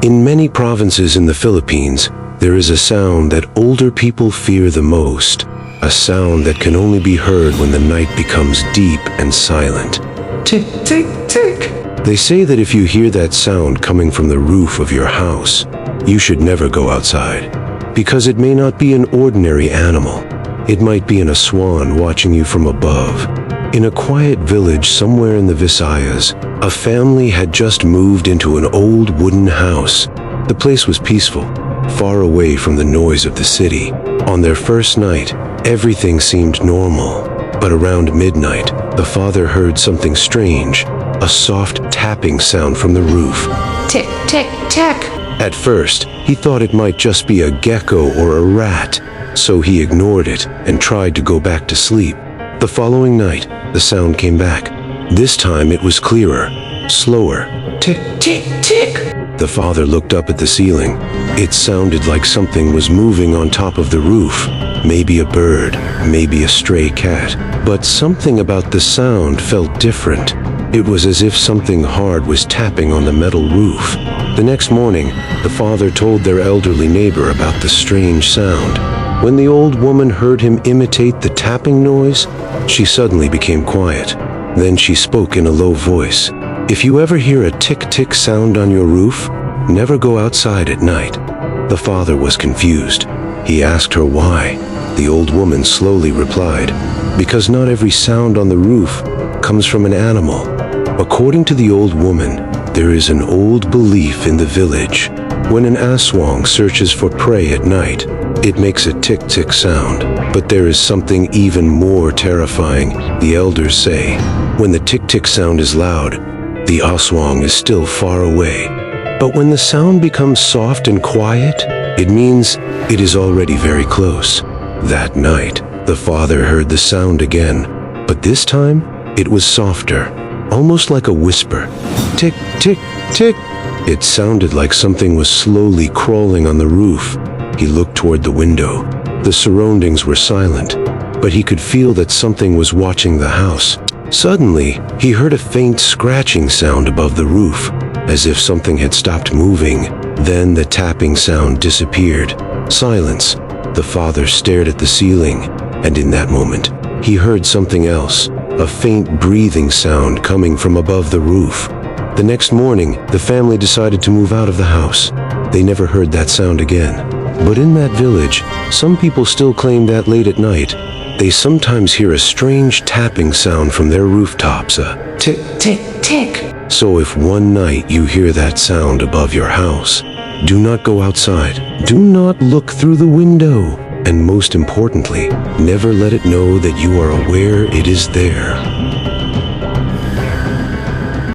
In many provinces in the Philippines, there is a sound that older people fear the most, a sound that can only be heard when the night becomes deep and silent. Tick, tick, tick. They say that if you hear that sound coming from the roof of your house, you should never go outside, because it may not be an ordinary animal. It might be an Aswang watching you from above. In a quiet village somewhere in the Visayas, a family had just moved into an old wooden house. The place was peaceful, far away from the noise of the city. On their first night, everything seemed normal. But around midnight, the father heard something strange, a soft tapping sound from the roof. Tick, tick, tick. At first, he thought it might just be a gecko or a rat, so he ignored it and tried to go back to sleep. The following night, the sound came back. This time it was clearer, slower. Tick, tick, tick. The father looked up at the ceiling. It sounded like something was moving on top of the roof. Maybe a bird, maybe a stray cat. But something about the sound felt different. It was as if something hard was tapping on the metal roof. The next morning, the father told their elderly neighbor about the strange sound. When the old woman heard him imitate the tapping noise, she suddenly became quiet. Then she spoke in a low voice. If you ever hear a tick-tick sound on your roof, never go outside at night. The father was confused. He asked her why. The old woman slowly replied, because not every sound on the roof comes from an animal. According to the old woman, there is an old belief in the village. When an Aswang searches for prey at night, it makes a tick-tick sound. But there is something even more terrifying, the elders say. When the tick-tick sound is loud, the Aswang is still far away. But when the sound becomes soft and quiet, it means it is already very close. That night, the father heard the sound again, but this time it was softer, almost like a whisper. Tick, tick, tick. It sounded like something was slowly crawling on the roof. He looked toward the window. The surroundings were silent, but he could feel that something was watching the house. Suddenly, he heard a faint scratching sound above the roof, as if something had stopped moving. Then the tapping sound disappeared. Silence. The father stared at the ceiling, and in that moment, he heard something else, a faint breathing sound coming from above the roof. The next morning, the family decided to move out of the house. They never heard that sound again. But in that village, some people still claim that late at night, they sometimes hear a strange tapping sound from their rooftops, a tick, tick, tick. So if one night you hear that sound above your house, do not go outside. Do not look through the window. And most importantly, never let it know that you are aware it is there.